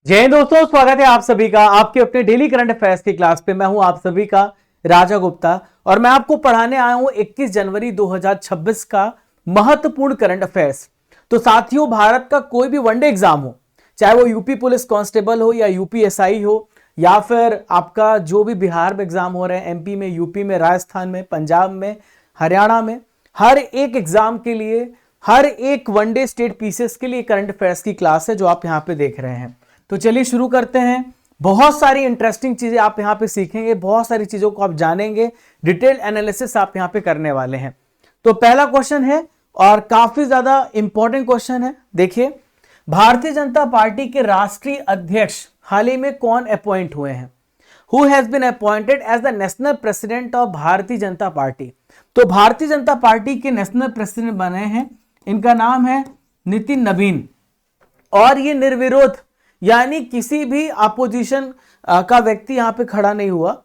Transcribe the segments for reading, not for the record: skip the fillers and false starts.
जय हिंद दोस्तों, स्वागत है आप सभी का आपके अपने डेली करंट अफेयर्स की क्लास पे। मैं हूं आप सभी का राजा गुप्ता और मैं आपको पढ़ाने आया हूं 21 जनवरी 2026 का महत्वपूर्ण करंट अफेयर्स। तो साथियों, भारत का कोई भी वनडे एग्जाम हो, चाहे वो यूपी पुलिस कांस्टेबल हो या यूपीएसआई हो या फिर आपका जो भी बिहार में एग्जाम हो रहे हैं, एमपी में, यूपी में, राजस्थान में, पंजाब में, हरियाणा में, हर एक एग्जाम के लिए, हर एक वनडे स्टेट पीसेस के लिए करंट अफेयर्स की क्लास है जो आप यहां पे देख रहे हैं। तो चलिए शुरू करते हैं। बहुत सारी इंटरेस्टिंग चीजें आप यहां पे सीखेंगे, बहुत सारी चीजों को आप जानेंगे, डिटेल एनालिसिस आप यहां पे करने वाले हैं। तो पहला क्वेश्चन है और काफी ज्यादा इंपॉर्टेंट क्वेश्चन है। देखिए, भारतीय जनता पार्टी के राष्ट्रीय अध्यक्ष हाल ही में कौन अपॉइंट हुए हैं? Who has been appointed as the national president of Bharatiya Janata party? तो भारतीय जनता पार्टी के नेशनल प्रेसिडेंट बने हैं, इनका नाम है नितिन नवीन। और ये निर्विरोध, यानी किसी भी अपोजिशन का व्यक्ति यहां पे खड़ा नहीं हुआ,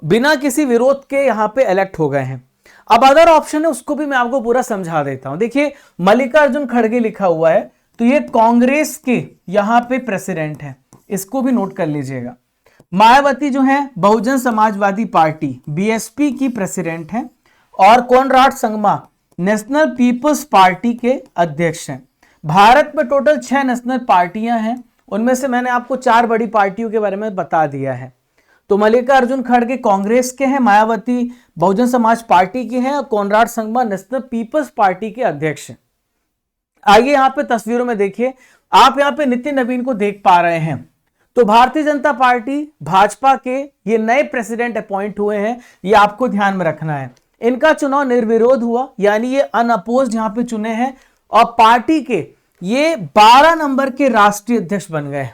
बिना किसी विरोध के यहां पे इलेक्ट हो गए हैं। अब अदर ऑप्शन है, उसको भी मैं आपको पूरा समझा देता हूं। देखिए, मल्लिकार्जुन खड़गे लिखा हुआ है, तो ये कांग्रेस के यहां पे प्रेसिडेंट है, इसको भी नोट कर लीजिएगा। मायावती जो है बहुजन समाजवादी पार्टी बीएसपी की प्रेसिडेंट है और Conrad Sangma National People's Party के अध्यक्ष हैं। भारत में टोटल 6 नेशनल पार्टियां हैं, उनमें से मैंने आपको 4 बड़ी पार्टियों के बारे में बता दिया है। तो मल्लिकार्जुन खड़गे कांग्रेस के हैं, मायावती बहुजन समाज पार्टी के हैं और Conrad Sangma National People's Party के अध्यक्ष हैं। आइए यहां पे तस्वीरों में देखिए, आप यहां पे नितिन नवीन को देख पा रहे हैं। तो भारतीय जनता पार्टी भाजपा के ये नए प्रेसिडेंट अपॉइंट हुए हैं, ये आपको ध्यान में रखना है। इनका चुनाव निर्विरोध हुआ, यानी ये अनअपोज्ड यहां पे चुने हैं और पार्टी के ये 12 नंबर के राष्ट्रीय अध्यक्ष बन गए,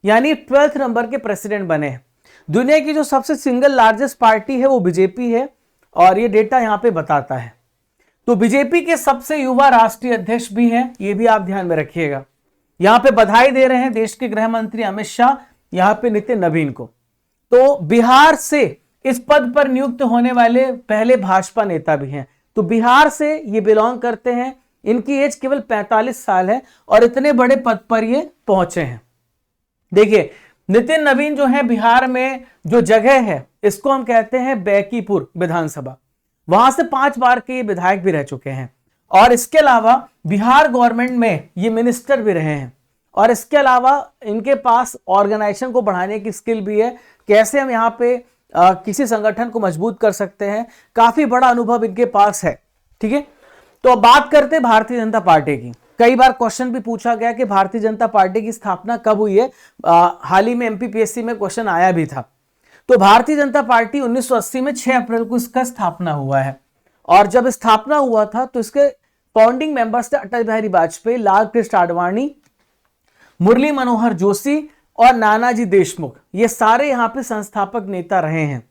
यानी 12th नंबर के प्रेसिडेंट बने हैं। दुनिया की जो सबसे सिंगल लार्जेस्ट पार्टी है वो बीजेपी है और ये डेटा यहां पे बताता है। तो बीजेपी के सबसे युवा राष्ट्रीय अध्यक्ष भी हैं, ये भी आप ध्यान में रखिएगा। यहां पे बधाई दे रहे हैं देश के गृह मंत्री अमित शाह यहां पे नितिन नवीन को। तो बिहार से इस पद पर नियुक्त होने वाले पहले भाजपा नेता भी हैं। तो बिहार से ये बिलोंग करते हैं, इनकी एज केवल 45 साल है और इतने बड़े पद पर ये पहुंचे हैं। देखिए, नितिन नवीन जो है, बिहार में जो जगह है इसको हम कहते हैं बैकीपुर विधानसभा, वहां से 5 बार के विधायक भी रह चुके हैं और इसके अलावा बिहार गवर्नमेंट में ये मिनिस्टर भी रहे हैं। और इसके अलावा इनके पास ऑर्गेनाइजेशन को बढ़ाने की स्किल भी है, कैसे हम यहाँ पे किसी संगठन को मजबूत कर सकते हैं, काफी बड़ा अनुभव इनके पास है। ठीक है, तो अब बात करते हैं भारतीय जनता पार्टी की। कई बार क्वेश्चन भी पूछा गया कि भारतीय जनता पार्टी की स्थापना कब हुई है। हाल ही में एमपीपीएससी में क्वेश्चन आया भी था। तो भारतीय जनता पार्टी 1980 में 6 अप्रैल को इसका स्थापना हुआ है और जब स्थापना हुआ था तो इसके फाउंडिंग मेंबर्स थे अटल बिहारी वाजपेयी, लाल कृष्ण आडवाणी, मुरली मनोहर जोशी और नानाजी देशमुख। ये सारे यहाँ पे संस्थापक नेता रहे हैं।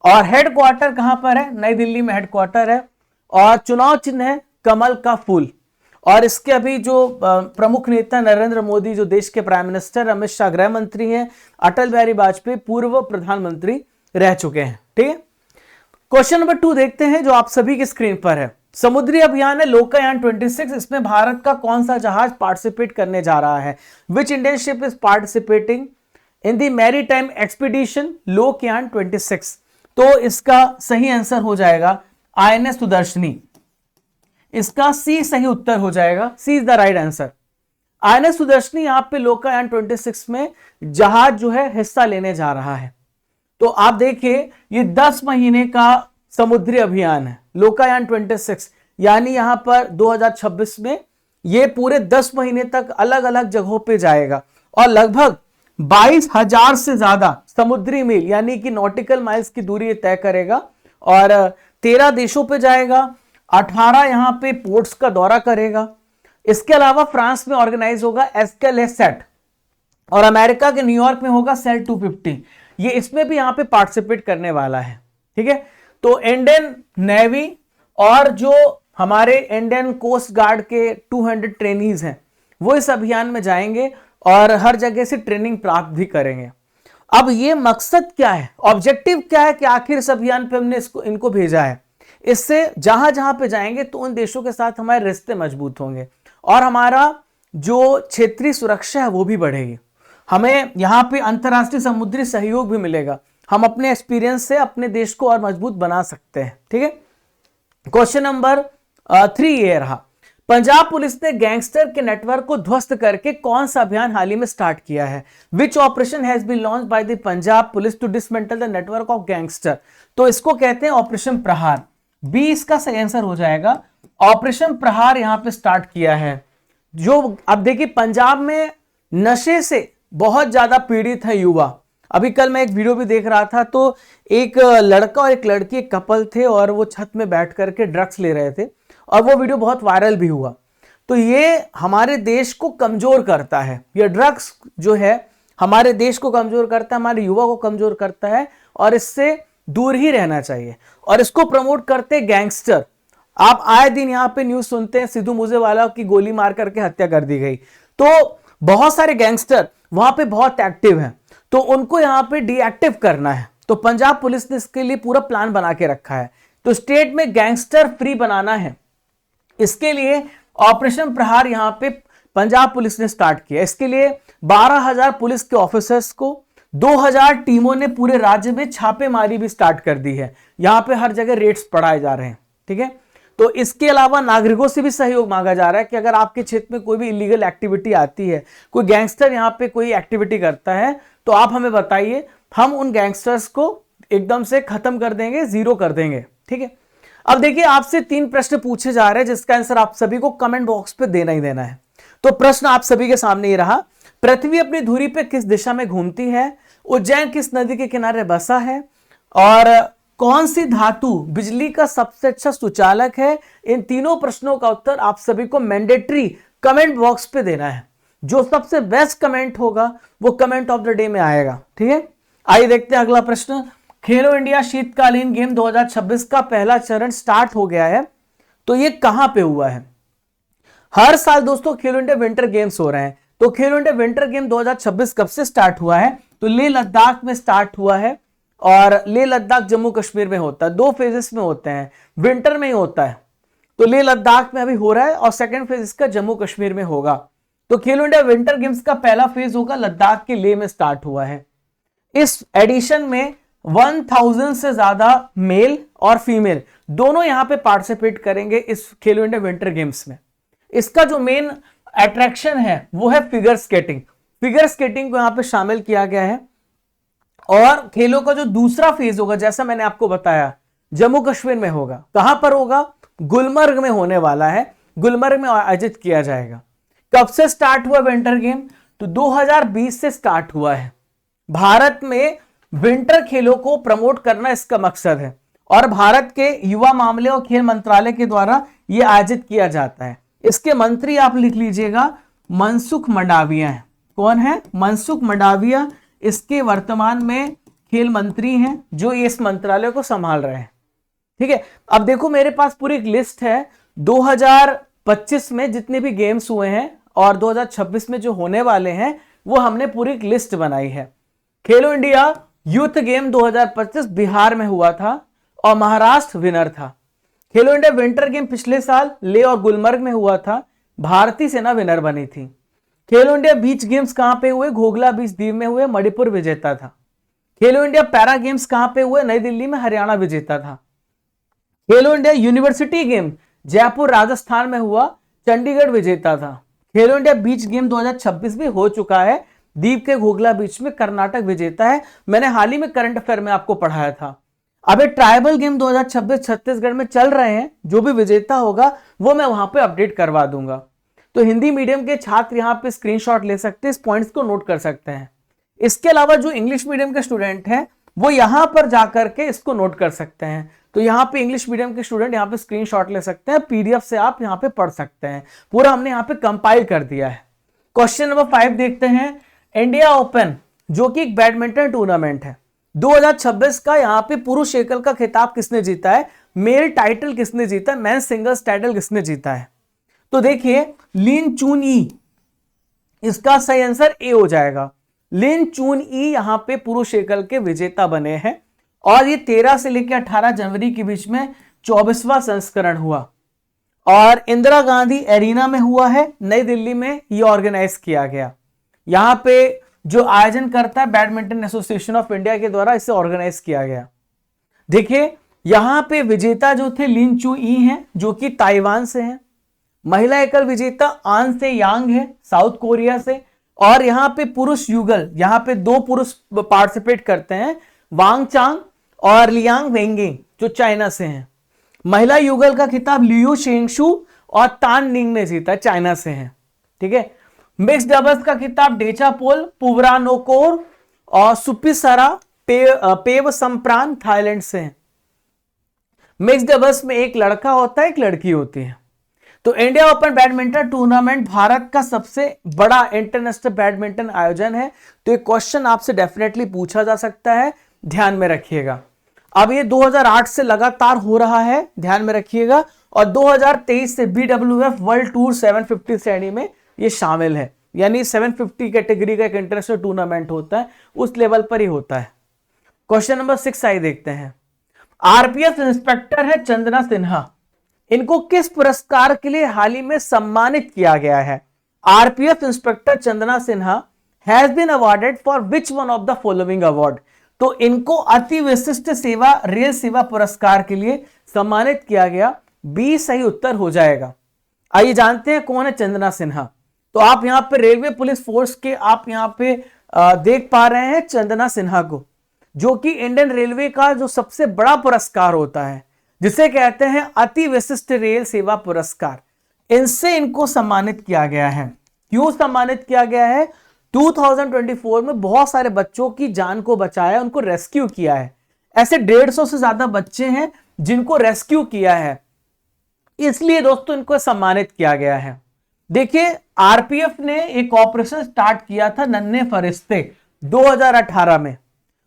और हेडक्वार्टर कहां पर है? नई दिल्ली में हेडक्वार्टर है और चुनाव चिन्ह है कमल का फूल। और इसके अभी जो प्रमुख नेता नरेंद्र मोदी, जो देश के प्राइम मिनिस्टर, अमित शाह गृह मंत्री हैं, अटल बिहारी वाजपेयी पूर्व प्रधानमंत्री रह चुके हैं। ठीक है, क्वेश्चन नंबर 2 देखते हैं जो आप सभी की स्क्रीन पर है। समुद्री अभियान है लोकायान 26, इसमें भारत का कौन सा जहाज पार्टिसिपेट करने जा रहा है? Which Indian ship is participating in the maritime expedition Lokayan 26? तो इसका सही आंसर हो जाएगा आईएनएस सुदर्शनी। इसका सी सही उत्तर हो जाएगा, C is the right answer. INS Sudarshini यहां पे लोकायान 26 में जहाज जो है हिस्सा लेने जा रहा है। तो आप देखिए, ये 10 महीने का समुद्री अभियान है लोकायान 26, यानी यहां पर 2026 में ये पूरे 10 महीने तक अलग अलग जगहों पे जाएगा और लगभग 22,000 से ज्यादा समुद्री मील यानी कि नॉटिकल माइल्स की दूरी तय करेगा और 13 देशों पे जाएगा, 18 यहां पे पोर्ट्स का दौरा करेगा। इसके अलावा फ्रांस में ऑर्गेनाइज होगा एस्केलेसेट और अमेरिका के न्यूयॉर्क में होगा सेल 250। ये इसमें भी यहां पे पार्टिसिपेट करने वाला है। ठीक है, तो इंडियन नेवी और जो हमारे इंडियन कोस्ट गार्ड के 200 ट्रेनीज हैं वो इस अभियान में जाएंगे और हर जगह से ट्रेनिंग प्राप्त भी करेंगे। अब ये मकसद क्या है, ऑब्जेक्टिव क्या है कि आखिर इस अभियान पे हमने इनको भेजा है? इससे जहां जहां पे जाएंगे तो उन देशों के साथ हमारे रिश्ते मजबूत होंगे और हमारा जो क्षेत्रीय सुरक्षा है वो भी बढ़ेगी। हमें यहाँ पे अंतर्राष्ट्रीय समुद्री सहयोग भी मिलेगा, हम अपने एक्सपीरियंस से अपने देश को और मजबूत बना सकते हैं। ठीक है, क्वेश्चन नंबर 3 ये रहा, पंजाब पुलिस ने गैंगस्टर के नेटवर्क को ध्वस्त करके कौन सा अभियान हाल ही में स्टार्ट किया है? Which operation has been launched by the Punjab police to dismantle the network of gangster? तो इसको कहते हैं ऑपरेशन प्रहार। बी इसका सही आंसर हो जाएगा, ऑपरेशन प्रहार यहां पे स्टार्ट किया है। जो अब देखिए पंजाब में नशे से बहुत ज्यादा पीड़ित है युवा। अभी कल मैं एक वीडियो भी देख रहा था, तो एक लड़का और एक लड़की एक कपल थे और वो छत में बैठ करके ड्रग्स ले रहे थे और वो वीडियो बहुत वायरल भी हुआ। तो ये हमारे देश को कमजोर करता है, ये ड्रग्स जो है हमारे देश को कमजोर करता है, हमारे युवा को कमजोर करता है और इससे दूर ही रहना चाहिए। और इसको प्रमोट करते गैंगस्टर। आप आए दिन यहाँ पे न्यूज सुनते हैं सिद्धू मूसेवाला की गोली मार करके हत्या कर दी गई। तो बहुत सारे गैंगस्टर वहां पे बहुत एक्टिव हैं, तो उनको यहाँ पे डीएक्टिव करना है। तो पंजाब पुलिस ने इसके लिए पूरा प्लान बना के रखा है। तो स्टेट में गैंगस्टर फ्री बनाना है, इसके लिए ऑपरेशन प्रहार यहां पे पंजाब पुलिस ने स्टार्ट किया। इसके लिए 12,000 पुलिस के ऑफिसर्स को 2,000 टीमों ने पूरे राज्य में छापेमारी भी स्टार्ट कर दी है। यहां पे हर जगह रेड्स बढ़ाए जा रहे हैं। ठीक है, तो इसके अलावा नागरिकों से भी सहयोग मांगा जा रहा है कि अगर आपके क्षेत्र में कोई भी इलीगल एक्टिविटी आती है, कोई गैंगस्टर यहां पे कोई एक्टिविटी करता है, तो आप हमें बताइए, हम उन गैंगस्टर्स को एकदम से खत्म कर देंगे, जीरो कर देंगे। ठीक है, अब देखिए आपसे 3 प्रश्न पूछे जा रहे हैं जिसका आंसर आप सभी को कमेंट बॉक्स पे देना ही देना है। तो प्रश्न आप सभी के सामने ये रहा, पृथ्वी अपनी धुरी पे किस दिशा में घूमती है? उज्जैन किस नदी के किनारे बसा है? और कौन सी धातु बिजली का सबसे अच्छा सुचालक है? इन तीनों प्रश्नों का उत्तर आप सभी को मैंडेटरी कमेंट बॉक्स पे देना है। जो सबसे बेस्ट कमेंट होगा वो कमेंट ऑफ द डे में आएगा। ठीक है, आइए देखते हैं अगला प्रश्न। खेलो इंडिया शीतकालीन गेम 2026 का पहला चरण स्टार्ट हो गया है, तो ये कहां पे हुआ है? हर साल दोस्तों खेलो इंडिया विंटर गेम्स हो रहे हैं। तो खेलो इंडिया विंटर गेम 2026 कब से स्टार्ट हुआ है? तो लेह लद्दाख में स्टार्ट हुआ है और लेह लद्दाख जम्मू कश्मीर में होता है। 2 फेजेस में होते हैं, विंटर में ही होता है। तो लेह लद्दाख में अभी हो रहा है और सेकेंड फेज इसका जम्मू कश्मीर में होगा। तो खेलो इंडिया विंटर गेम्स का पहला फेज होगा लद्दाख के लेह में स्टार्ट हुआ है। इस एडिशन में 1000 से ज्यादा मेल और फीमेल दोनों यहां पे पार्टिसिपेट करेंगे इस खेलो इंडिया विंटर गेम्स में। इसका जो मेन अट्रैक्शन है वो है फिगर स्केटिंग। फिगर स्केटिंग को यहां पे शामिल किया गया है। और खेलों का जो दूसरा फेज होगा, जैसा मैंने आपको बताया, जम्मू कश्मीर में होगा। कहां पर होगा? गुलमर्ग में होने वाला है, गुलमर्ग में आयोजित किया जाएगा। कब से स्टार्ट हुआ विंटर गेम? तो 2020 से स्टार्ट हुआ है। भारत में विंटर खेलों को प्रमोट करना इसका मकसद है और भारत के युवा मामले और खेल मंत्रालय के द्वारा यह आयोजित किया जाता है। इसके मंत्री आप लिख लीजिएगा, मनसुख मंडाविया है। कौन है? मनसुख मंडाविया इसके वर्तमान में खेल मंत्री हैं जो इस मंत्रालय को संभाल रहे हैं। ठीक है, अब देखो मेरे पास पूरी एक लिस्ट है 2025 में जितने भी गेम्स हुए हैं और 2026 में जो होने वाले हैं, वो हमने पूरी एक लिस्ट बनाई है। खेलो इंडिया यूथ गेम 2025 बिहार में हुआ था और महाराष्ट्र विनर था। खेलो इंडिया विंटर गेम पिछले साल लेह और गुलमर्ग में हुआ था, भारतीय सेना विनर बनी थी। खेलो इंडिया बीच गेम्स कहां पे हुए? घोघला बीच दीव में हुए, मणिपुर विजेता था। खेलो इंडिया पैरा गेम्स कहां पे हुए? नई दिल्ली में, हरियाणा विजेता था। खेलो India university game Jaipur Rajasthan में हुआ, चंडीगढ़ विजेता था। खेलो इंडिया बीच गेम 2026 भी हो चुका है, दीव के घोघला बीच में कर्नाटक विजेता है। मैंने हाल ही में करंट अफेयर में आपको पढ़ाया था। अब ट्राइबल गेम 2026 छत्तीसगढ़ में चल रहे हैं, जो भी विजेता होगा वो मैं वहां पे अपडेट करवा दूंगा। तो हिंदी मीडियम के छात्र यहां पे स्क्रीनशॉट ले सकते हैं, इस पॉइंट्स को नोट कर सकते हैं। इसके अलावा जो इंग्लिश मीडियम के स्टूडेंट हैं वो यहां पर जाकर के इसको नोट कर सकते हैं। तो यहाँ पे इंग्लिश मीडियम के स्टूडेंट यहाँ पे स्क्रीनशॉट ले सकते हैं, पीडीएफ से आप यहाँ पे पढ़ सकते हैं। पूरा हमने यहाँ पे कंपाइल कर दिया है। क्वेश्चन नंबर 5 देखते हैं। इंडिया ओपन जो कि एक बैडमिंटन टूर्नामेंट है, 2026 का यहाँ पे पुरुष एकल का खिताब किसने जीता है? मेल टाइटल किसने जीता है? मेंस सिंगल्स टाइटल किसने जीता है? तो देखिए लिन चुन ई, इसका सही आंसर ए हो जाएगा। लिन चुन ई यहाँ पे पुरुष एकल के विजेता बने हैं और ये 13 से लेकर 18 जनवरी के बीच में 24वां संस्करण हुआ और इंदिरा गांधी एरिना में हुआ है, नई दिल्ली में ये ऑर्गेनाइज किया गया। यहाँ पे जो आयोजन करता है बैडमिंटन एसोसिएशन ऑफ इंडिया के द्वारा इसे ऑर्गेनाइज किया गया। देखिए यहां पे विजेता जो थे लिन चू ई हैं जो कि ताइवान से हैं। महिला एकल विजेता आन से यांग है साउथ कोरिया से। और यहां पे पुरुष युगल, यहां पे 2 पुरुष पार्टिसिपेट करते हैं, वांग चांग और लियांग वेंगे जो चाइना से हैं। महिला युगल का खिताब लियू शेंगशु और तान निंग ने जीता, चाइना से हैं। ठीक है। मिक्स डबल्स का खिताब डेचापोल पुवरानोकोर और सुपिसरा पेव संप्रान थाईलैंड से हैं। मिक्स डबल्स में एक लड़का होता है, एक लड़की होती है। तो India open badminton tournament Bharat का सबसे बड़ा इंटरनेशनल बैडमिंटन आयोजन है। तो एक क्वेश्चन आपसे डेफिनेटली पूछा जा सकता है, ध्यान में रखिएगा। अब ये 2008 से लगातार हो रहा है, ध्यान में रखिएगा। और 2023 से BWF वर्ल्ड टूर 750 श्रेणी में ये शामिल है, यानी 750 कैटेगरी का एक इंटरनेशनल टूर्नामेंट होता है, उस लेवल पर ही होता है। क्वेश्चन नंबर 6 आई देखते हैं। आरपीएफ इंस्पेक्टर है चंदना सिन्हा, इनको किस पुरस्कार के लिए हाल ही में सम्मानित किया गया है? RPF inspector Chandana Sinha has been awarded for which one of the following award? तो इनको अति विशिष्ट सेवा रेल सेवा पुरस्कार के लिए सम्मानित किया गया। बी सही उत्तर हो जाएगा। आइए जानते हैं कौन है चंदना सिन्हा। तो आप यहां पे रेलवे पुलिस फोर्स के आप यहां पे देख पा रहे हैं चंदना सिन्हा को, जो कि इंडियन रेलवे का जो सबसे बड़ा पुरस्कार होता है, जिसे कहते हैं अति विशिष्ट रेल सेवा पुरस्कार। इनसे इनको सम्मानित किया गया है। क्यों सम्मानित किया गया है? 2024 में बहुत सारे बच्चों की जान को बचाया, उनको रेस्क्यू किया है। ऐसे 150 से ज्यादा बच्चे हैं जिनको रेस्क्यू किया है, इसलिए दोस्तों इनको सम्मानित किया गया है। देखिए आरपीएफ ने एक ऑपरेशन स्टार्ट किया था नन्हे फरिश्ते 2018 में।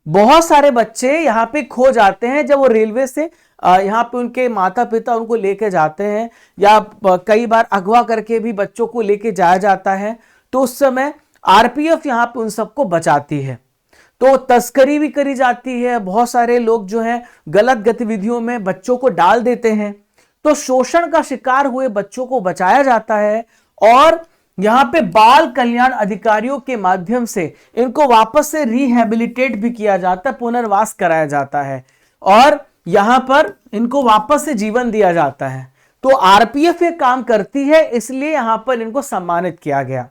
बहुत सारे बच्चे यहाँ पे खो जाते हैं जब वो रेलवे से यहाँ पे उनके माता पिता उनको लेके जाते हैं, या कई बार अगवा करके भी बच्चों को लेके जाया जाता है। तो उस समय आरपीएफ यहाँ पे उन सबको बचाती है। तो तस्करी भी करी जाती है, बहुत सारे लोग जो हैं गलत गतिविधियों में बच्चों को डाल देते हैं। तो शोषण का शिकार हुए बच्चों को बचाया जाता है और यहाँ पे बाल कल्याण अधिकारियों के माध्यम से इनको वापस से रिहेबिलिटेट भी किया जाता है, पुनर्वास कराया जाता है और यहां पर इनको वापस से जीवन दिया जाता है। तो आरपीएफ ये काम करती है, इसलिए यहां पर इनको सम्मानित किया गया।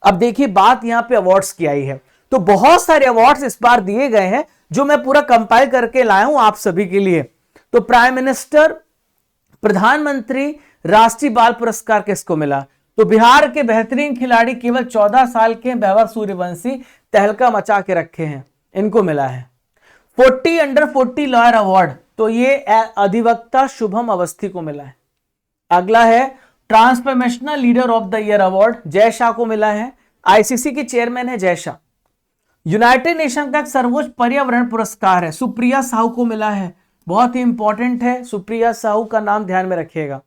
अब देखिए बात यहां पे अवार्ड्स की आई है, तो बहुत सारे अवार्ड्स इस बार दिए गए हैं जो मैं पूरा कंपाइल करके लाया हूं आप सभी के लिए। तो प्राइम मिनिस्टर, प्रधानमंत्री राष्ट्रीय बाल पुरस्कार किसको मिला? तो बिहार के बेहतरीन खिलाड़ी केवल 14 साल के वैभव सूर्यवंशी तहलका मचा के रखे हैं, इनको मिला है। 40 अंडर 40 लॉयर अवार्ड, तो ये अधिवक्ता शुभम अवस्थी को मिला है। अगला है transformational leader of the year award, Jay Shah को मिला है। आईसीसी के चेयरमैन है जय शाह। यूनाइटेड नेशन का एक सर्वोच्च पर्यावरण पुरस्कार है, सुप्रिया साहू को मिला है। बहुत ही इंपॉर्टेंट है, सुप्रिया साहू का नाम ध्यान में रखिएगा।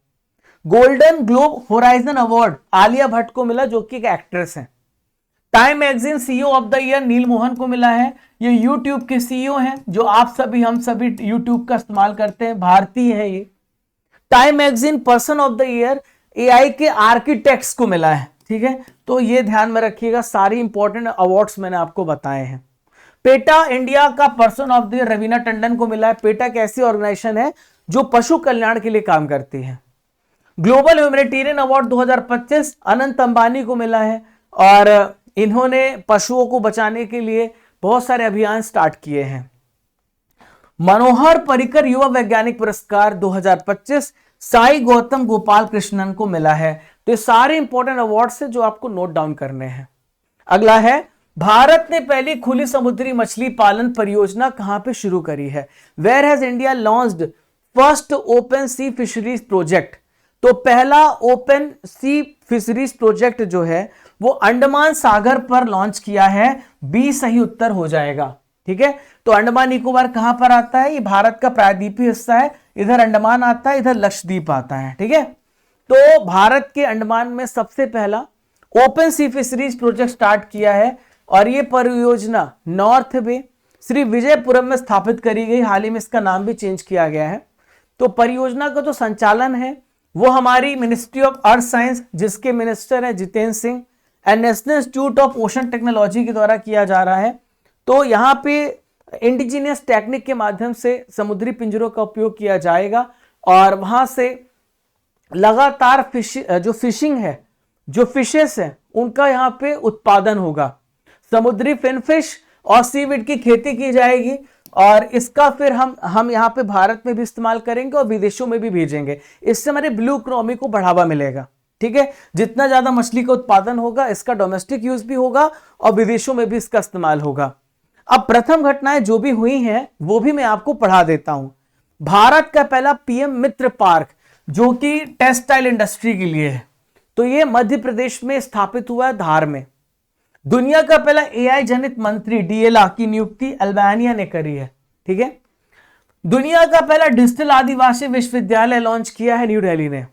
Golden Globe Horizon award Alia Bhatt को मिला, जो कि एक एक्ट्रेस है। Time magazine CEO of the year Neel Mohan को मिला है। ये यूट्यूब के सीईओ हैं, जो आप सभी हम सभी यूट्यूब का इस्तेमाल करते हैं, भारतीय है ये। Time magazine person of the year AI के आर्किटेक्ट्स को मिला है। ठीक है, तो ये ध्यान में रखिएगा, सारी इंपॉर्टेंट अवार्ड्स मैंने आपको बताए हैं। पेटा इंडिया का person of the year Raveena Tandon को मिला है। पेटा एक ऐसी ऑर्गेनाइजेशन है जो पशु कल्याण के लिए काम करती है। Global humanitarian award 2025 Anant Ambani को मिला है और इन्होंने पशुओं को बचाने के लिए बहुत सारे अभियान स्टार्ट किए हैं। मनोहर पर्रिकर युवा वैज्ञानिक पुरस्कार 2025 साई गौतम गोपाल कृष्णन को मिला है। तो ये सारे इंपॉर्टेंट अवार्ड्स हैं जो आपको नोट डाउन करने हैं। अगला है, भारत ने पहली खुली समुद्री मछली पालन परियोजना कहां पे शुरू करी है? Where has India launched first open sea fisheries project? तो पहला ओपन सी फिशरीज प्रोजेक्ट जो है वो अंडमान सागर पर लॉन्च किया है। बी सही उत्तर हो जाएगा। ठीक है, तो अंडमान निकोबार कहां पर आता है? ये भारत का प्रायद्वीपीय हिस्सा है, इधर अंडमान आता है, इधर लक्षद्वीप आता है। ठीक है, तो भारत के अंडमान में सबसे पहला open sea fisheries project start किया है और ये परियोजना नॉर्थ बे श्री विजयपुरम में स्थापित करी गई। हाल ही में इसका नाम भी चेंज किया गया है। तो परियोजना का जो संचालन है वो हमारी मिनिस्ट्री ऑफ अर्थ साइंस, जिसके मिनिस्टर है Jitendra Singh, and national institute of ocean technology के द्वारा किया जा रहा है। तो यहाँ पे इंडिजीनियस टेक्निक के माध्यम से समुद्री पिंजरों का उपयोग किया जाएगा और वहां से लगातार फिशिंग है, जो फिशेस है उनका यहाँ पे उत्पादन होगा। समुद्री फिनफिश और सीवीड की खेती की जाएगी और इसका फिर हम यहाँ पे भारत में भी इस्तेमाल करेंगे और विदेशों में भी भेजेंगे। इससे हमारे ब्लू इकोनॉमी को बढ़ावा मिलेगा। ठीक है, जितना ज्यादा मछली का उत्पादन होगा इसका डोमेस्टिक यूज भी होगा और विदेशों में भी इसका इस्तेमाल होगा। अब प्रथम घटनाएं जो भी हुई हैं वो भी मैं आपको पढ़ा देता हूं। भारत का पहला पीएम मित्र पार्क जो कि टेक्सटाइल इंडस्ट्री के लिए है, तो ये मध्य प्रदेश में स्थापित हुआ है, धार में। दुनिया का पहला एआई जनित मंत्री डीएलआ की नियुक्ति अल्बानिया ने करी है। ठीक है, दुनिया का पहला डिजिटल आदिवासी विश्वविद्यालय लॉन्च किया है न्यू दिल्ली ने।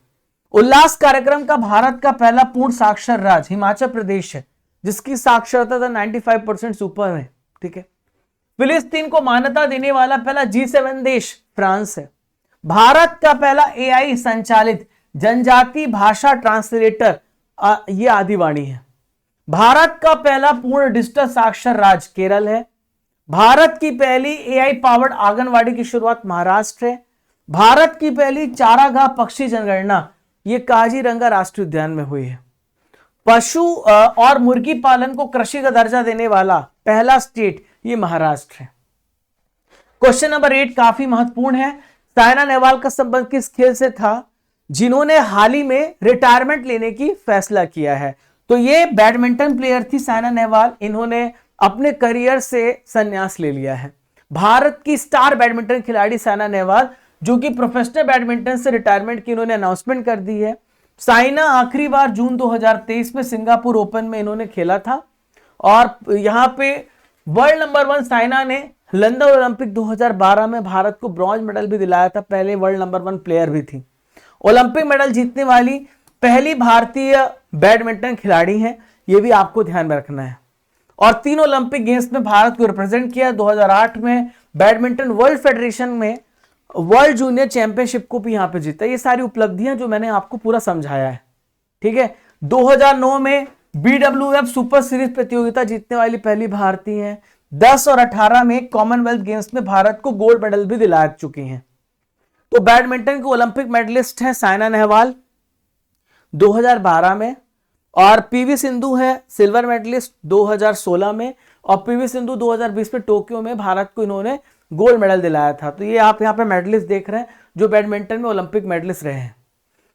उल्लास कार्यक्रम का भारत का पहला पूर्ण साक्षर राज्य हिमाचल प्रदेश है, जिसकी साक्षरता 95% सुपर है। ठीक है, फिलिस्तीन को मान्यता देने वाला पहला G7 देश फ्रांस है। भारत का पहला एआई संचालित जनजाति भाषा ट्रांसलेटर ये आदिवाणी है। भारत का पहला पूर्ण डिजिटल साक्षर राज्य केरल है। भारत की पहली एआई पावर्ड आंगनवाड़ी की शुरुआत महाराष्ट्र है। भारत की पहली चारागाह पक्षी जनगणना ये काजीरंगा राष्ट्रीय उद्यान में हुई है। पशु और मुर्गी पालन को कृषि का दर्जा देने वाला पहला स्टेट ये महाराष्ट्र है। क्वेश्चन नंबर 8 काफी महत्वपूर्ण है। साइना नेहवाल का संबंध किस खेल से था जिन्होंने हाल ही में रिटायरमेंट लेने की फैसला किया है? तो ये बैडमिंटन प्लेयर थी साइना नेहवाल। इन्होंने अपने करियर से संन्यास ले लिया है। भारत की स्टार बैडमिंटन खिलाड़ी साइना नेहवाल जो कि प्रोफेशनल बैडमिंटन से रिटायरमेंट की इन्होंने अनाउंसमेंट कर दी है। साइना आखिरी बार जून 2023 में सिंगापुर ओपन में इन्होंने खेला था और यहाँ पे वर्ल्ड नंबर 1 साइना ने लंदन ओलंपिक 2012 में भारत को ब्रॉन्ज मेडल भी दिलाया था। पहले वर्ल्ड नंबर 1 प्लेयर भी थी। ओलंपिक मेडल जीतने वाली पहली भारतीय बैडमिंटन खिलाड़ी हैं, ये भी आपको ध्यान में रखना है। और 3 ओलंपिक गेम्स में भारत को रिप्रेजेंट किया। 2008 में बैडमिंटन वर्ल्ड फेडरेशन में वर्ल्ड जूनियर चैंपियनशिप को भी यहां पे जीता। ये सारी उपलब्धियां जो मैंने आपको पूरा समझाया है। ठीक है, 2009 में BWF सुपर सीरीज प्रतियोगिता जीतने वाली पहली भारतीय हैं। 10 और 18 में कॉमनवेल्थ गेम्स में भारत को गोल्ड मेडल भी दिला चुकी हैं। तो बैडमिंटन के ओलंपिक मेडलिस्ट है साइना नेहवाल 2012 में, और पीवी सिंधु है सिल्वर मेडलिस्ट 2016 में, और पीवी सिंधु 2020 में टोक्यो में भारत को इन्होंने गोल्ड मेडल दिलाया था। तो ये आप यहाँ पे मेडलिस्ट देख रहे हैं जो बैडमिंटन में ओलंपिक मेडलिस्ट रहे हैं।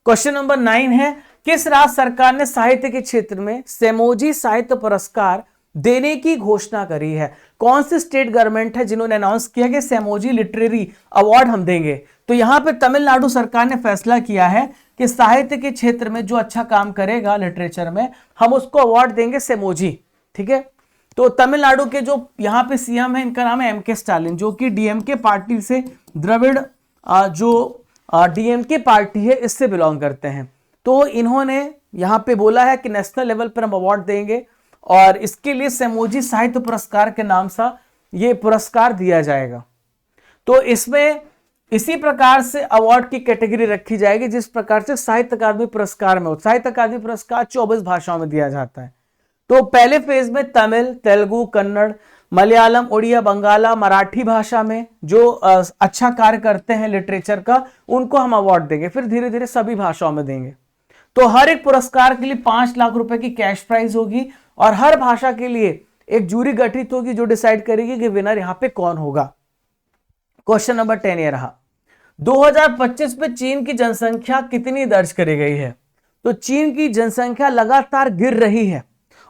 क्वेश्चन नंबर 9 है, किस राज्य सरकार ने साहित्य के क्षेत्र में सेमोजी साहित्य पुरस्कार देने की घोषणा करी है? कौन सी स्टेट गवर्नमेंट है जिन्होंने अनाउंस किया कि सेमोजी लिटरेरी अवार्ड हम देंगे? तो यहाँ पे तमिलनाडु सरकार ने फैसला किया है कि साहित्य के क्षेत्र में जो अच्छा काम करेगा लिटरेचर में, हम उसको अवार्ड देंगे सेमोजी। ठीक है, तो तमिलनाडु के जो यहाँ पे सीएम है इनका नाम है MK स्टालिन, जो कि डीएमके पार्टी से द्रविड़ जो डीएमके पार्टी है इससे बिलोंग करते हैं। तो इन्होंने यहाँ पे बोला है कि नेशनल लेवल पर हम अवार्ड देंगे और इसके लिए सेमोजी साहित्य पुरस्कार के नाम से ये पुरस्कार दिया जाएगा। तो इसमें इसी प्रकार से अवार्ड की कैटेगरी रखी जाएगी जिस प्रकार से साहित्य अकादमी पुरस्कार में हो। साहित्य अकादमी पुरस्कार 24 भाषाओं में दिया जाता है। तो पहले फेज में तमिल, तेलुगु, कन्नड़, मलयालम, उड़िया, बंगाला, मराठी भाषा में जो अच्छा कार्य करते हैं लिटरेचर का, उनको हम अवार्ड देंगे। फिर धीरे धीरे सभी भाषाओं में देंगे। तो हर एक पुरस्कार के लिए 5 लाख रुपए की कैश प्राइज होगी और हर भाषा के लिए एक जूरी गठित होगी जो डिसाइड करेगी कि विनर यहाँ पे कौन होगा। क्वेश्चन नंबर 10 ये रहा, 2025 में चीन की जनसंख्या कितनी दर्ज करी गई है? तो चीन की जनसंख्या लगातार गिर रही है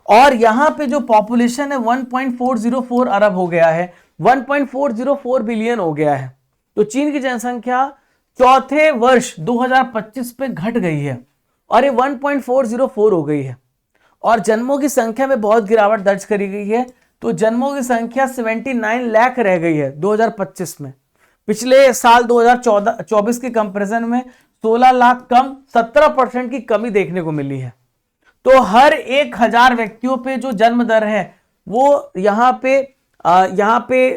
और यहां पे जो पॉपुलेशन है 1.404 अरब हो गया है, 1.404 बिलियन हो गया है। तो चीन की जनसंख्या चौथे वर्ष 2025 पे घट गई है और ये 1.404 हो गई है। और जन्मों की संख्या में बहुत गिरावट दर्ज करी गई है। तो जन्मों की संख्या 79 लाख रह गई है 2025 में। पिछले साल 2024 के कंपैरिजन में 16 लाख कम, 17% की कमी देखने को मिली है। तो हर 1000 व्यक्तियों पे जो जन्म दर है वो यहाँ पे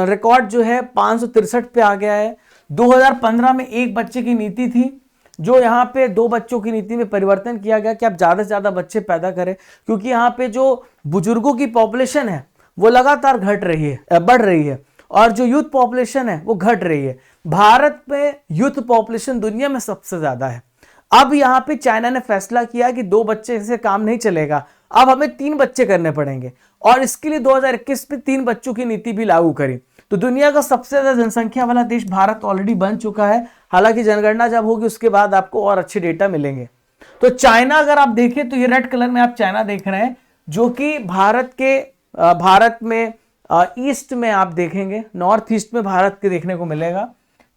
रिकॉर्ड जो है 563 पे आ गया है। 2015 में एक बच्चे की नीति थी जो यहाँ पे 2 बच्चों की नीति में परिवर्तन किया गया कि आप ज्यादा से ज्यादा बच्चे पैदा करें, क्योंकि यहाँ पे जो बुजुर्गों की पॉपुलेशन है वो लगातार घट रही है, बढ़ रही है, और जो यूथ पॉपुलेशन है वो घट रही है। भारत में यूथ पॉपुलेशन दुनिया में सबसे ज्यादा है। अब यहाँ पे चाइना ने फैसला किया कि 2 बच्चे से काम नहीं चलेगा, अब हमें 3 बच्चे करने पड़ेंगे, और इसके लिए 2021 में 3 बच्चों की नीति भी लागू करी। तो दुनिया का सबसे ज्यादा जनसंख्या वाला देश भारत ऑलरेडी बन चुका है। हालांकि जनगणना जब होगी उसके बाद आपको और अच्छे डेटा मिलेंगे। तो चाइना अगर आप देखें तो ये रेड कलर में आप चाइना देख रहे हैं, जो कि भारत में ईस्ट में आप देखेंगे, नॉर्थ ईस्ट में भारत के देखने को मिलेगा।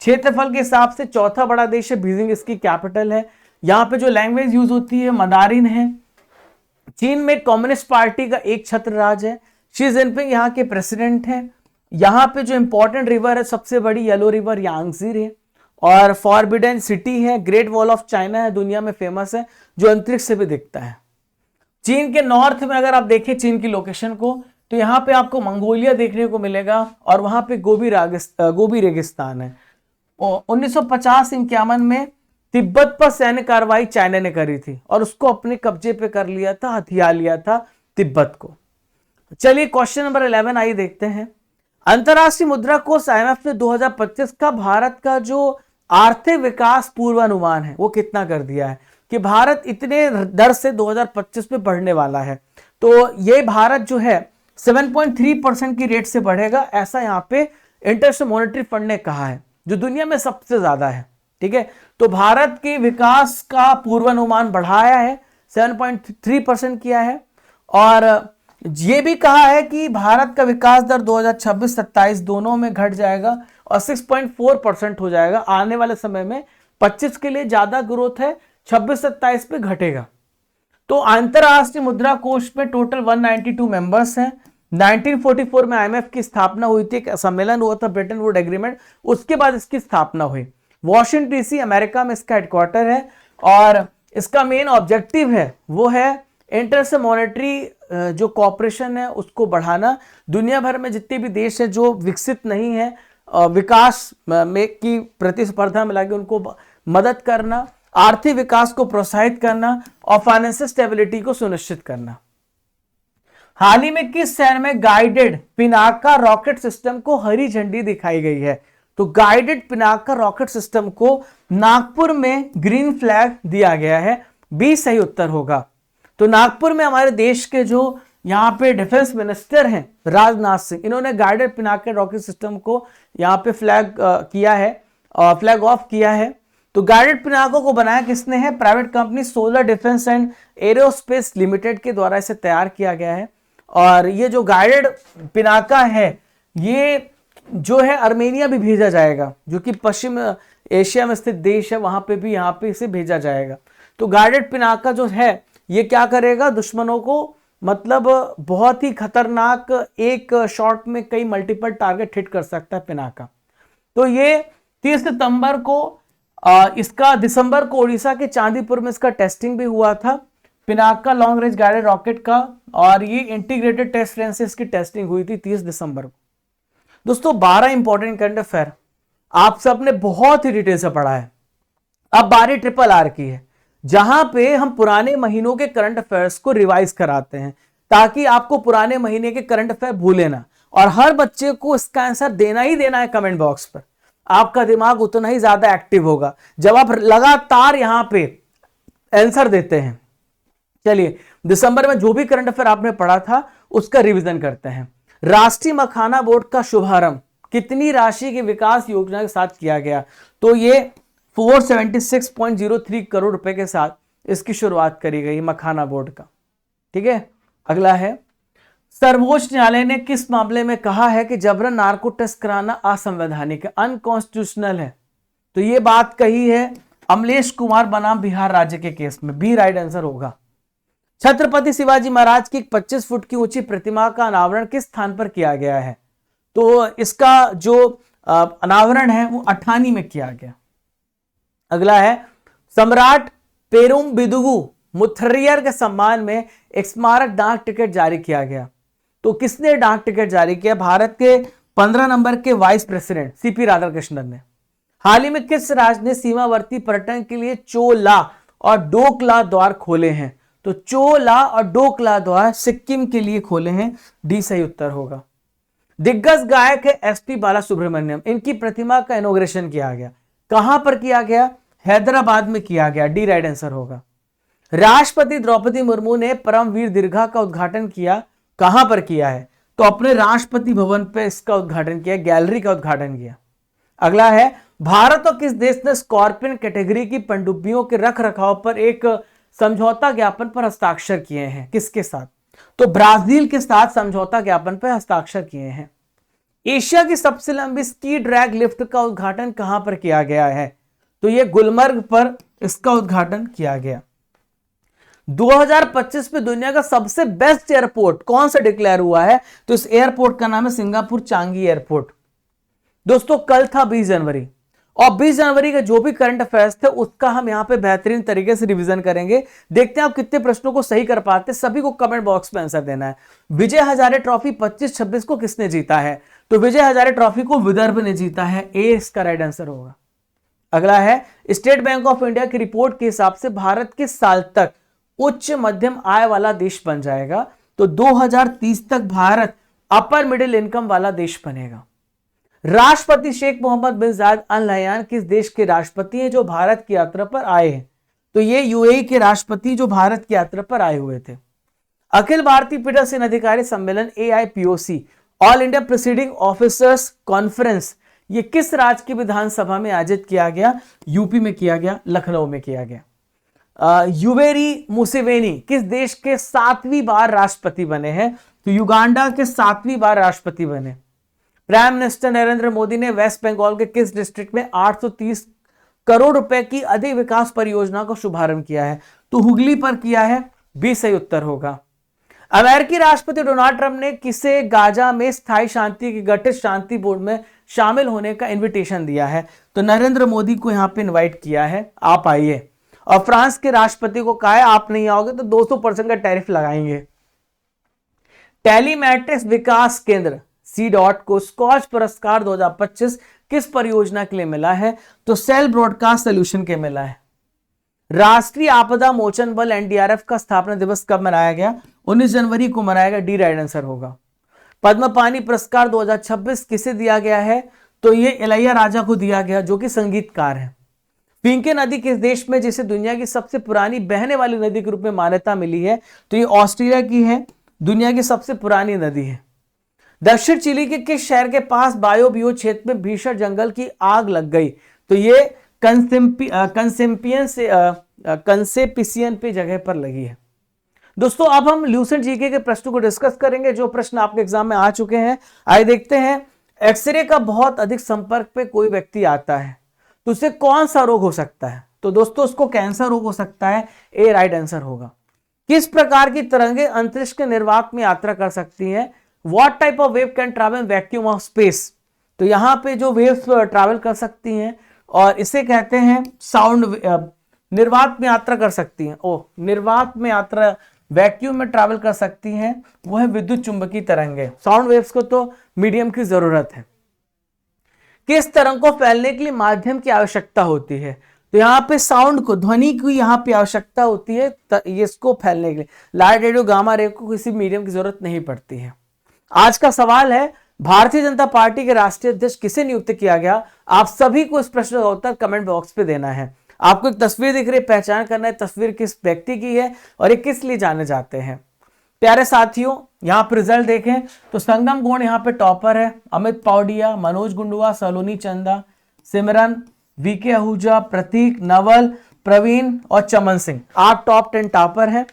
क्षेत्रफल के हिसाब से चौथा बड़ा देश है, बीजिंग इसकी कैपिटल है। यहाँ पे जो लैंग्वेज यूज होती है मंदारिन है। चीन में कम्युनिस्ट पार्टी का एक छत्र राज है। शी जिनपिंग यहाँ के प्रेसिडेंट हैं। यहाँ पे जो इंपॉर्टेंट रिवर है सबसे बड़ी येलो रिवर यांगजी है, और फॉरबिडन सिटी है, ग्रेट वॉल ऑफ चाइना है, दुनिया में फेमस है, जो अंतरिक्ष से भी दिखता है। चीन के नॉर्थ में अगर आप देखें चीन की लोकेशन को, तो यहाँ पे आपको मंगोलिया देखने को मिलेगा, और वहां पे गोबी रेगिस्तान है। 1950-51 में तिब्बत पर सैन्य कार्रवाई चाइना ने करी थी और उसको अपने कब्जे पे कर लिया था, हथिया लिया था तिब्बत को। चलिए क्वेश्चन नंबर 11 आइए देखते हैं। अंतरराष्ट्रीय मुद्रा कोष IMF ने 2025 का भारत का जो आर्थिक विकास पूर्वानुमान है वो कितना कर दिया है कि भारत इतने दर से 2025 में बढ़ने वाला है। तो ये भारत जो है 7.3% की रेट से बढ़ेगा, ऐसा यहाँ पे इंटरनेशनल मॉनेटरी फंड ने कहा है, जो दुनिया में सबसे ज्यादा है। ठीक है, तो भारत के विकास का पूर्वानुमान बढ़ाया है, 7.3% किया है, और ये भी कहा है कि भारत का विकास दर 2026-27 दोनों में घट जाएगा और 6.4% हो जाएगा आने वाले समय में। 25 के लिए ज्यादा ग्रोथ है, 26-27 पे घटेगा। तो अंतरराष्ट्रीय मुद्रा कोष में टोटल 192 मेंबर्स हैं। 1944 में IMF की स्थापना हुई थी, एक सम्मेलन हुआ था, ब्रेटन वुड एग्रीमेंट, उसके बाद इसकी स्थापना हुई। वॉशिंगटन DC अमेरिका में इसका हेडक्वार्टर है, और इसका मेन ऑब्जेक्टिव है वो है इंटरनेशनल मॉनेटरी जो कॉपरेशन है उसको बढ़ाना। दुनिया भर में जितने भी देश हैं जो विकसित नहीं है, विकास में की प्रतिस्पर्धा में लगे, उनको मदद करना, आर्थिक विकास को प्रोत्साहित करना और फाइनेंशियल स्टेबिलिटी को सुनिश्चित करना। हाल ही में किस शहर में गाइडेड पिनाका रॉकेट सिस्टम को हरी झंडी दिखाई गई है? तो गाइडेड पिनाका रॉकेट सिस्टम को नागपुर में ग्रीन फ्लैग दिया गया है, बी सही उत्तर होगा। तो नागपुर में हमारे देश के जो यहाँ पे डिफेंस मिनिस्टर हैं राजनाथ सिंह, इन्होंने गाइडेड पिनाका रॉकेट सिस्टम को यहाँ पे फ्लैग किया है, फ्लैग ऑफ किया है। तो गाइडेड पिनाका को बनाया किसने है? Private company solar defence and aerospace limited के द्वारा इसे तैयार किया गया है। और ये जो गाइडेड पिनाका है ये जो है अर्मेनिया भी भेजा जाएगा, जो कि पश्चिम एशिया में स्थित देश है, वहां पे भी यहाँ पे इसे भेजा जाएगा। तो गाइडेड पिनाका जो है ये क्या करेगा? दुश्मनों को, मतलब बहुत ही खतरनाक, एक शॉट में कई मल्टीपल टारगेट हिट कर सकता है पिनाका। तो ये 30 सितंबर को इसका दिसंबर को उड़ीसा के चांदीपुर में इसका टेस्टिंग भी हुआ था, Pinaka long range guided rocket का, और ये इंटीग्रेटेड टेस्ट रेंज से इसकी टेस्टिंग हुई थी 30 दिसंबर को। दोस्तों 12 इंपॉर्टेंट करंट अफेयर आप सबने बहुत ही डिटेल से पढ़ा है। अब बारी RRR की है, जहां पे हम पुराने महीनों के करंट अफेयर्स को रिवाइज कराते हैं, ताकि आपको पुराने महीने के करंट अफेयर भूले ना, और हर बच्चे को इसका आंसर देना ही देना है कमेंट बॉक्स पर। आपका दिमाग उतना ही ज्यादा एक्टिव होगा जब आप लगातार यहां पे आंसर देते हैं। चलिए दिसंबर में जो भी करंट अफेयर आपने पढ़ा था उसका रिवीजन करते हैं। राष्ट्रीय मखाना बोर्ड का शुभारंभ कितनी राशि की विकास योजना के साथ किया गया? तो ये 476.03 करोड़ रुपए के साथ इसकी शुरुआत करी गई मखाना बोर्ड का। ठीक है, अगला है, सर्वोच्च न्यायालय ने किस मामले में कहा है कि जबरन नार्को टेस्ट कराना असंवैधानिक है, अनकॉन्स्टिट्यूशनल है? तो ये बात कही है अमलेश कुमार बनाम बिहार राज्य के केस में, बी राइट आंसर होगा। छत्रपति शिवाजी महाराज की 25 फुट की ऊंची प्रतिमा का अनावरण किस स्थान पर किया गया है? तो इसका जो अनावरण है वो अठानी में किया गया। अगला है, सम्राट पेरुमबिदुगु मुथरियर के सम्मान में एक स्मारक डाक टिकट जारी किया गया। तो किसने डाक टिकट जारी किया? भारत के 15 नंबर के वाइस प्रेसिडेंट CP राधाकृष्णन ने। हाल ही में किस राज्य ने सीमावर्ती पर्यटन के लिए चोला और डोकला द्वार खोले हैं? तो चोला और डोकला द्वार सिक्किम के लिए खोले हैं, डी सही उत्तर होगा। दिग्गज गायक है एसपी बालासुब्रमण्यम, इनकी प्रतिमा का इनॉग्रेशन किया गया, कहां पर किया गया? हैदराबाद में किया गया, डी राइट आंसर होगा। राष्ट्रपति द्रौपदी मुर्मू ने परमवीर दीर्घा का उद्घाटन किया, कहां पर किया है? तो अपने राष्ट्रपति भवन पे इसका उद्घाटन किया, गैलरी का उद्घाटन किया। अगला है, भारत और किस देश ने स्कॉर्पियन कैटेगरी की पनडुब्बियों के रख रखाव पर एक समझौता ज्ञापन पर हस्ताक्षर किए हैं? किसके साथ? तो ब्राजील के साथ समझौता ज्ञापन पर हस्ताक्षर किए हैं। एशिया की सबसे लंबी स्की ड्रैग लिफ्ट का उद्घाटन कहां पर किया गया है? तो यह गुलमर्ग पर इसका उद्घाटन किया गया। 2025 में दुनिया का सबसे बेस्ट एयरपोर्ट कौन सा डिक्लेयर हुआ है? तो इस एयरपोर्ट का नाम है सिंगापुर चांगी एयरपोर्ट। दोस्तों कल था 20 जनवरी, और 20 जनवरी का जो भी करंट अफेयर्स थे उसका हम यहां पे बेहतरीन तरीके से रिवीजन करेंगे। देखते हैं आप कितने प्रश्नों को सही कर पाते, सभी को कमेंट बॉक्स में आंसर देना है। विजय हजारे ट्रॉफी 25-26 को किसने जीता है? तो विजय हजारे ट्रॉफी को विदर्भ ने जीता है, ए इसका राइट आंसर होगा। अगला है, स्टेट बैंक ऑफ इंडिया की रिपोर्ट के हिसाब से भारत किस साल तक उच्च मध्यम आय वाला देश बन जाएगा? तो 2030 तक भारत अपर मिडिल इनकम वाला देश बनेगा। राष्ट्रपति शेख मोहम्मद बिन जायद अल नहयान किस देश के राष्ट्रपति हैं जो भारत की यात्रा पर आए हैं? तो ये यूएई के राष्ट्रपति जो भारत की यात्रा पर आए हुए थे। अखिल भारतीय पीठासीन अधिकारी सम्मेलन AIPOC all India preceding officers conference ये किस राज्य की विधानसभा में आयोजित किया गया? यूपी में किया गया, लखनऊ में किया गया। युवेरी मुसेवेनी किस देश के 7वीं बार राष्ट्रपति बने हैं? तो युगांडा के 7वीं बार राष्ट्रपति बने। प्राइम मिनिस्टर नरेंद्र मोदी ने वेस्ट बंगाल के किस डिस्ट्रिक्ट में 830 करोड़ रुपए की अधिक विकास परियोजना का शुभारंभ किया है? तो हुगली पर किया है, बी सही उत्तर होगा। अमेरिकी राष्ट्रपति डोनाल्ड ट्रंप ने किसे गाजा में स्थायी शांति की गठित शांति बोर्ड में शामिल होने का इन्विटेशन दिया है? तो नरेंद्र मोदी को यहां पे इनवाइट किया है, आप आइए। और फ्रांस के राष्ट्रपति को कहा है आप नहीं आओगे तो 200% का टैरिफ लगाएंगे। टेलीमैट्रिक्स विकास केंद्र CDOT को स्कॉच पुरस्कार 2025 किस परियोजना के लिए मिला है? तो सेल ब्रॉडकास्ट सोल्यूशन के मिला है। राष्ट्रीय आपदा मोचन बल NDRF का स्थापना दिवस कब मनाया गया? 19 जनवरी को मनाया गया, डी राइट आंसर होगा। पद्म पानी पुरस्कार 2026 किसे दिया गया है? तो ये इलैया राजा को दिया गया जो कि संगीतकार है। पिंके नदी किस देश में जिसे दुनिया की सबसे पुरानी बहने वाली नदी के रूप में मान्यता मिली है? तो ये ऑस्ट्रेलिया की है, दुनिया की सबसे पुरानी नदी है। दक्षिण चिली के किस शहर के पास बायोबियो क्षेत्र में भीषण जंगल की आग लग गई? तो ये कंसेपिसियन पे जगह पर लगी है। दोस्तों अब हम ल्यूसेंट जीके के प्रश्नों को डिस्कस करेंगे जो प्रश्न आपके एग्जाम में आ चुके हैं। आइए देखते हैं। एक्सरे का बहुत अधिक संपर्क पे कोई व्यक्ति आता है तो उसे कौन सा रोग हो सकता है? तो दोस्तों उसको कैंसर रोग हो सकता है, ए राइट आंसर होगा। किस प्रकार की तरंगे अंतरिक्ष के निर्वात में यात्रा कर सकती हैं? What type of wave can travel vacuum of space? तो यहां पे जो वेव्स ट्रैवल कर सकती हैं और इसे कहते हैं साउंड, निर्वात में यात्रा कर सकती हैं। निर्वात में यात्रा वैक्यूम में ट्रैवल कर सकती हैं, वो है विद्युत चुंबकीय तरंगें। साउंड वेव्स को तो मीडियम की जरूरत है। किस तरंग को फैलने के लिए माध्यम की आवश्यकता होती है? तो यहाँ पे साउंड को, ध्वनि की यहाँ पे आवश्यकता होती है इसको फैलने के लिए। लाइट, रेडियो, गामा रे को किसी मीडियम की जरूरत नहीं पड़ती है। आज का सवाल है भारतीय जनता पार्टी के राष्ट्रीय अध्यक्ष किसे नियुक्त किया गया? आप सभी को इस प्रश्न का उत्तर कमेंट बॉक्स पे देना है। आपको एक तस्वीर दिख रही है, पहचान करना है तस्वीर किस व्यक्ति की है और ये किस लिए जाने जाते हैं। प्यारे साथियों यहाँ पर रिजल्ट देखें तो संगम गोंड यहाँ पे टॉपर है, अमित पौडिया, मनोज गुंडुआ, सलोनी चंदा, सिमरन, VK आहूजा, प्रतीक, नवल, प्रवीण और चमन सिंह, आप टॉप 10 टॉपर हैं।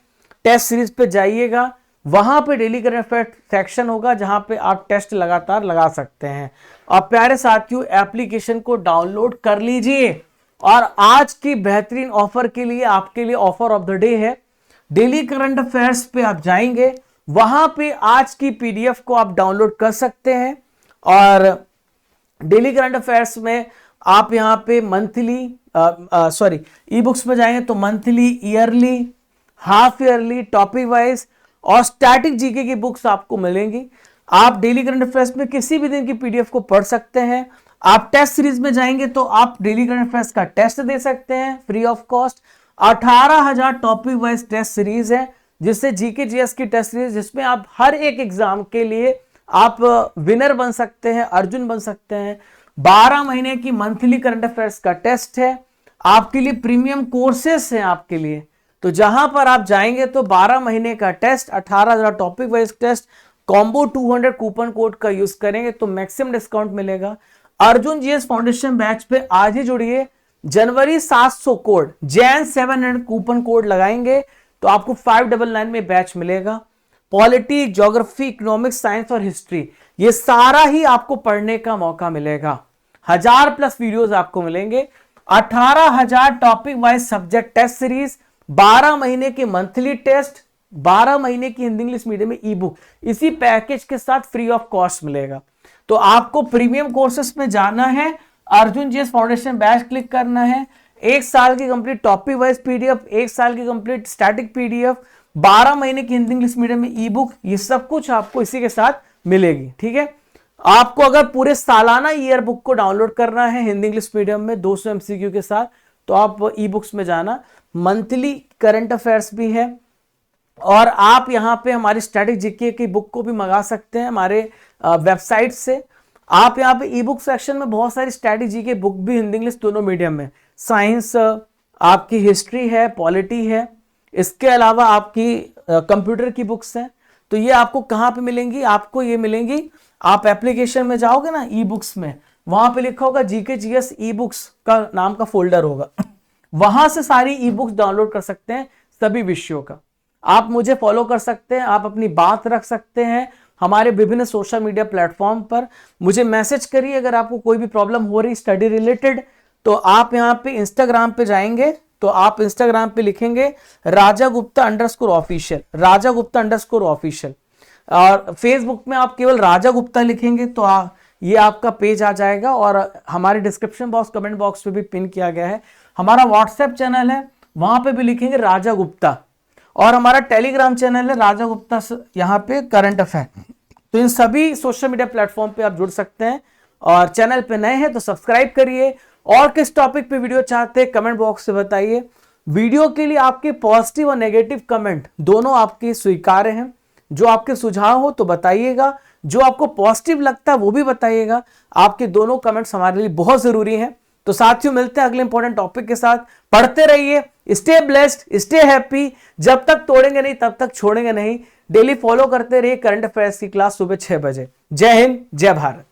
टेस्ट सीरीज पे जाइएगा, वहां पे डेली करंट अफेयर सेक्शन होगा जहां पे आप टेस्ट लगातार लगा सकते हैं। और प्यारे साथियों एप्लीकेशन को डाउनलोड कर लीजिए। और आज की बेहतरीन ऑफर के लिए आपके लिए ऑफर ऑफ द डे है। डेली करंट अफेयर्स पे आप जाएंगे, वहां पे आज की PDF को आप डाउनलोड कर सकते हैं। और डेली करंट अफेयर्स में आप यहाँ पे मंथली ई बुक्स में जाएंगे तो monthly, yearly, half yearly, topic wise और स्टैटिक जीके की बुक्स आपको मिलेंगी। आप डेली करंट अफेयर्स में किसी भी दिन की PDF को पढ़ सकते हैं आप टेस्ट सीरीज में जाएंगे तो आप डेली करंट अफेयर्स का टेस्ट दे सकते हैं free of cost. 18,000 topic wise test series है, जिससे जीके जीएस की टेस्ट सीरीज, जिसमें आप हर एक एग्जाम के लिए आप विनर बन सकते हैं, अर्जुन बन सकते हैं। 12 महीने की मंथली करंट अफेयर्स का टेस्ट है, आपके लिए प्रीमियम कोर्सेस हैं आपके लिए। तो जहां पर आप जाएंगे तो 12 महीने का test, 18,000 topic wise test, combo 200 coupon code का यूज करेंगे तो मैक्सिमम डिस्काउंट मिलेगा। अर्जुन जीएस फाउंडेशन बैच पे आज ही जुड़िए। जनवरी 700 कोड, जैन 700 कूपन कोड लगाएंगे तो आपको 599 में बैच मिलेगा। पॉलिटी, ज्योग्राफी, इकोनॉमिक्स, साइंस और हिस्ट्री, ये सारा ही आपको पढ़ने का मौका मिलेगा। 1000+ वीडियोस आपको मिलेंगे। 18,000 topic wise subject test series, 12 महीने के मंथली टेस्ट, 12 महीने की हिंदी इंग्लिश मीडियम में ई बुक, इसी पैकेज के साथ फ्री ऑफ कॉस्ट मिलेगा। तो आपको प्रीमियम कोर्सेस में जाना है, Arjun GS foundation batch click करना है। 1 साल की कंप्लीट टॉपिक वाइज पीडीएफ, 1 साल की कंप्लीट स्टैटिक पीडीएफ, 12 महीने की हिंदी इंग्लिश मीडियम में ई बुक, ये सब कुछ आपको इसी के साथ मिलेगी। ठीक है, आपको अगर पूरे सालाना ईयर बुक को डाउनलोड करना है हिंदी इंग्लिश मीडियम में 200 MCQ के साथ, तो आप ई बुक्स में जाना। मंथली करंट अफेयर्स भी है, और आप यहाँ पे हमारी स्टैटिक जीके की बुक को भी मंगा सकते हैं हमारे वेबसाइट से। आप यहाँ पे ई बुक सेक्शन में बहुत सारी स्टैटिक जीके बुक भी हिंदी इंग्लिश दोनों मीडियम में, साइंस, आपकी हिस्ट्री है, पॉलिटी है, इसके अलावा आपकी कंप्यूटर की बुक्स हैं। तो ये आपको कहाँ पे मिलेंगी? आपको ये मिलेंगी, आप एप्लीकेशन में जाओगे ना ई बुक्स में, वहां पे लिखा होगा जीके जीएस ई बुक्स का नाम का फोल्डर होगा, वहां से सारी ई बुक्स डाउनलोड कर सकते हैं सभी विषयों का। आप मुझे फॉलो कर सकते हैं, आप अपनी बात रख सकते हैं हमारे विभिन्न सोशल मीडिया प्लेटफॉर्म पर। मुझे मैसेज करिए अगर आपको कोई भी प्रॉब्लम हो रही स्टडी रिलेटेड। तो आप यहाँ पे इंस्टाग्राम पे जाएंगे तो आप इंस्टाग्राम पे लिखेंगे राजा गुप्ता _ऑफिशियल, राजा गुप्ता _ऑफिशियल, और फेसबुक में आप केवल राजा गुप्ता लिखेंगे तो ये आपका पेज आ जाएगा। और हमारे डिस्क्रिप्शन बॉक्स, कमेंट बॉक्स पे भी पिन किया गया है। हमारा व्हाट्सएप चैनल है, वहां पे भी लिखेंगे राजा गुप्ता, और हमारा टेलीग्राम चैनल है राजा गुप्ता यहाँ पे करंट अफेयर। तो इन सभी सोशल मीडिया प्लेटफॉर्म पे आप जुड़ सकते हैं। और चैनल पे नए हैं तो सब्सक्राइब करिए। और किस टॉपिक पे वीडियो चाहते हैं कमेंट बॉक्स से बताइए। वीडियो के लिए आपके पॉजिटिव और नेगेटिव कमेंट दोनों आपके स्वीकार्य हैं। जो आपके सुझाव हो तो बताइएगा, जो आपको पॉजिटिव लगता है वो भी बताइएगा। आपके दोनों कमेंट्स हमारे लिए बहुत जरूरी हैं। तो साथियों, मिलते हैं अगले इंपॉर्टेंट टॉपिक के साथ। पढ़ते रहिए, स्टे ब्लेस्ड, स्टे हैप्पी। जब तक तोड़ेंगे नहीं तब तक छोड़ेंगे नहीं। डेली फॉलो करते रहिए करंट अफेयर्स की क्लास सुबह 6 बजे। जय हिंद, जय भारत।